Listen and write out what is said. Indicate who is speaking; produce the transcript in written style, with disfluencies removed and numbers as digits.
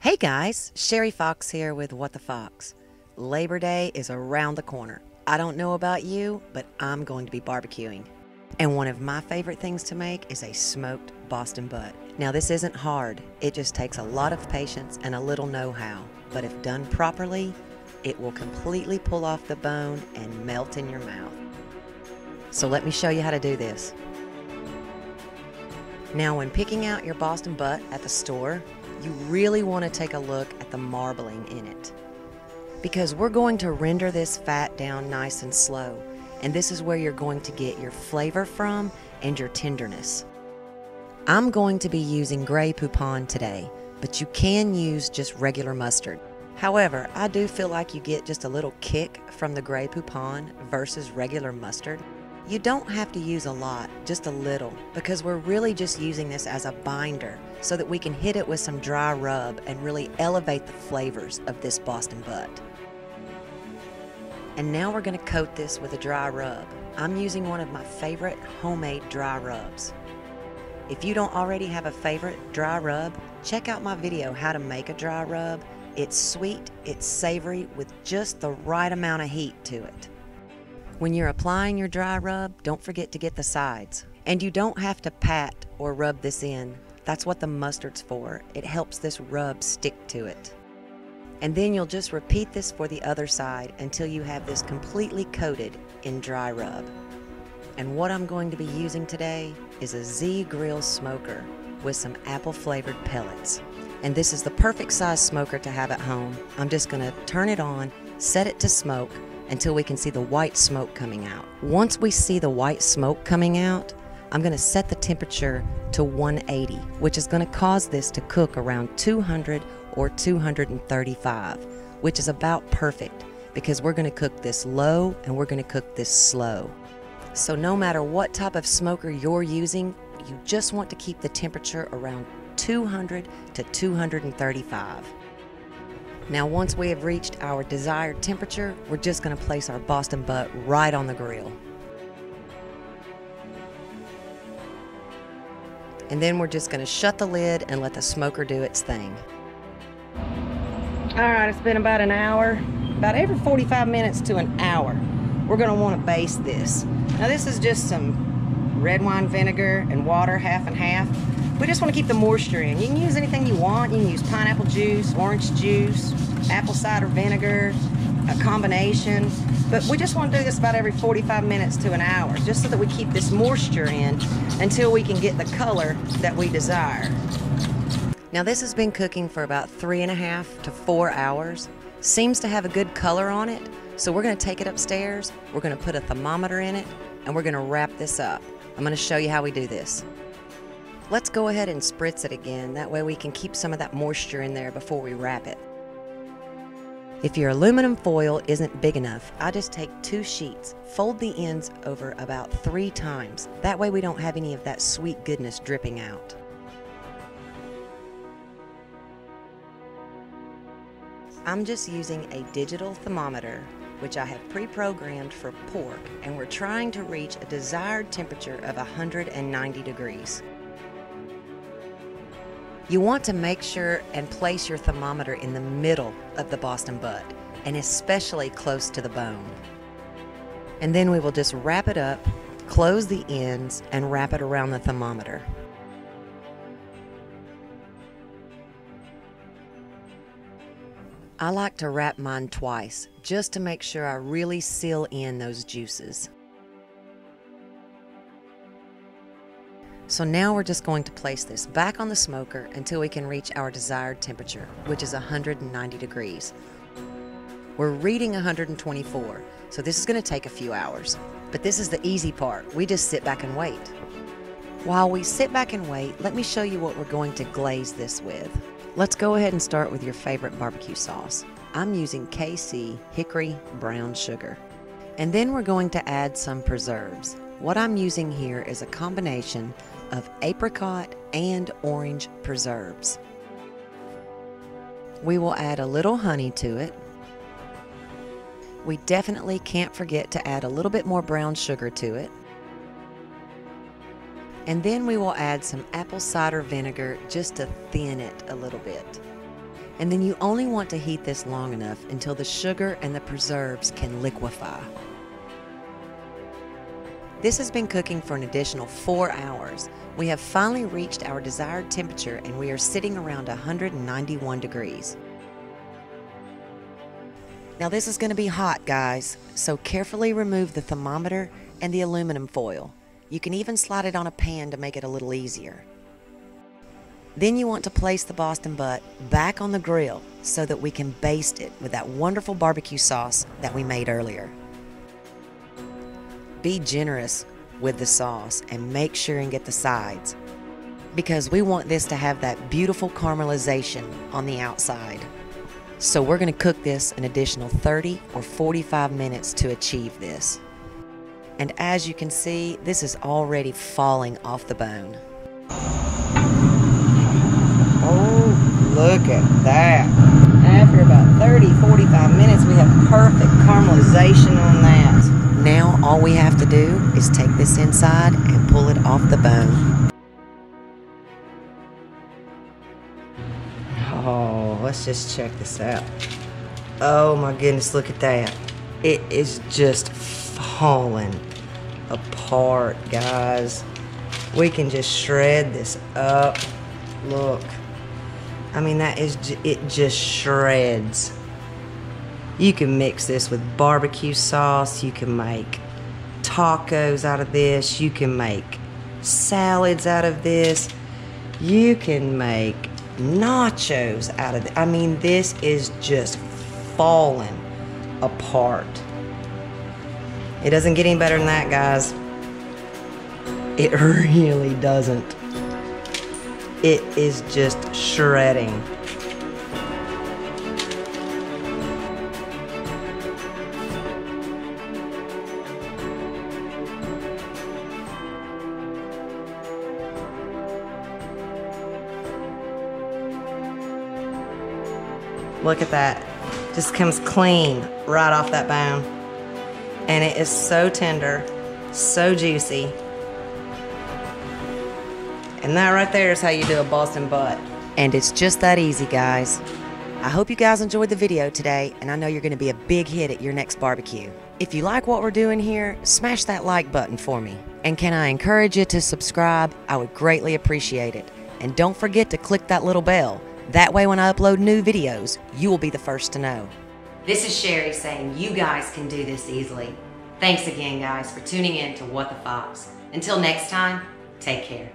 Speaker 1: Hey guys, Sherry Fox here with What the Fox. Labor Day is around the corner. I don't know about you, but I'm going to be barbecuing. And one of my favorite things to make is a smoked Boston butt. Now this isn't hard, it just takes a lot of patience and a little know-how. But if done properly, it will completely pull off the bone and melt in your mouth. So let me show you how to do this. Now when picking out your Boston butt at the store, you really want to take a look at the marbling in it, because we're going to render this fat down nice and slow, and this is where you're going to get your flavor from and your tenderness. I'm going to be using gray poupon today, but you can use just regular mustard. However, I do feel like you get just a little kick from the gray poupon versus regular mustard. You don't have to use a lot, just a little, because we're really just using this as a binder so that we can hit it with some dry rub and really elevate the flavors of this Boston butt. And now we're going to coat this with a dry rub. I'm using one of my favorite homemade dry rubs. If you don't already have a favorite dry rub, check out my video how to make a dry rub. It's sweet, it's savory, with just the right amount of heat to it. When you're applying your dry rub, don't forget to get the sides. And you don't have to pat or rub this in. That's what the mustard's for. It helps this rub stick to it. And then you'll just repeat this for the other side until you have this completely coated in dry rub. And what I'm going to be using today is a Z Grill smoker with some apple flavored pellets. And this is the perfect size smoker to have at home. I'm just going to turn it on, set it to smoke, until we can see the white smoke coming out. Once we see the white smoke coming out, I'm going to set the temperature to 180, which is going to cause this to cook around 200 or 235, which is about perfect because we're going to cook this low and we're going to cook this slow. So no matter what type of smoker you're using, you just want to keep the temperature around 200 to 235. Now once we have reached our desired temperature, we're just going to place our Boston butt right on the grill. And then we're just going to shut the lid and let the smoker do its thing. Alright, it's been about an hour. About every 45 minutes to an hour, we're going to want to baste this. Now this is just some red wine vinegar and water, half and half. We just want to keep the moisture in. You can use anything you want. You can use pineapple juice, orange juice, apple cider vinegar, a combination. But we just want to do this about every 45 minutes to an hour, just so that we keep this moisture in until we can get the color that we desire. Now this has been cooking for about 3.5 to 4 hours. Seems to have a good color on it. So we're going to take it upstairs, we're going to put a thermometer in it, and we're going to wrap this up. I'm going to show you how we do this. Let's go ahead and spritz it again, that way we can keep some of that moisture in there before we wrap it. If your aluminum foil isn't big enough, I just take 2 sheets, fold the ends over about 3 times. That way we don't have any of that sweet goodness dripping out. I'm just using a digital thermometer, which I have pre-programmed for pork, and we're trying to reach a desired temperature of 190 degrees. You want to make sure and place your thermometer in the middle of the Boston butt, and especially close to the bone. And then we will just wrap it up, close the ends, and wrap it around the thermometer. I like to wrap mine twice, just to make sure I really seal in those juices. So now we're just going to place this back on the smoker until we can reach our desired temperature, which is 190 degrees. We're reading 124, so this is going to take a few hours. But this is the easy part. We just sit back and wait. While we sit back and wait, let me show you what we're going to glaze this with. Let's go ahead and start with your favorite barbecue sauce. I'm using KC Hickory Brown Sugar. And then we're going to add some preserves. What I'm using here is a combination of apricot and orange preserves. We will add a little honey to it. We definitely can't forget to add a little bit more brown sugar to it. And then we will add some apple cider vinegar just to thin it a little bit. And then you only want to heat this long enough until the sugar and the preserves can liquefy. This has been cooking for an additional 4 hours. We have finally reached our desired temperature and we are sitting around 191 degrees. Now this is going to be hot, guys, so carefully remove the thermometer and the aluminum foil. You can even slide it on a pan to make it a little easier. Then you want to place the Boston butt back on the grill so that we can baste it with that wonderful barbecue sauce that we made earlier. Be generous with the sauce and make sure and get the sides, because we want this to have that beautiful caramelization on the outside. So we're going to cook this an additional 30 or 45 minutes to achieve this. And as you can see, this is already falling off the bone. Oh, look at that. After about 30-45 minutes, we have perfect caramelization on that. Now all we have to do is take this inside and pull it off the bone. Oh, let's just check this out. Oh my goodness, look at that. It is just falling apart, guys. We can just shred this up. Look. I mean, that is, it just shreds. You can mix this with barbecue sauce. You can make tacos out of this. You can make salads out of this. You can make nachos out of it. I mean, this is just falling apart. It doesn't get any better than that, guys. It really doesn't. It is just shredding. Look at that. Just comes clean right off that bone. And it is so tender, so juicy. And that right there is how you do a Boston butt. And it's just that easy, guys. I hope you guys enjoyed the video today, and I know you're going to be a big hit at your next barbecue. If you like what we're doing here, smash that like button for me. And can I encourage you to subscribe? I would greatly appreciate it. And don't forget to click that little bell. That way when I upload new videos, you will be the first to know. This is Sherry saying you guys can do this easily. Thanks again, guys, for tuning in to What the Fox. Until next time, take care.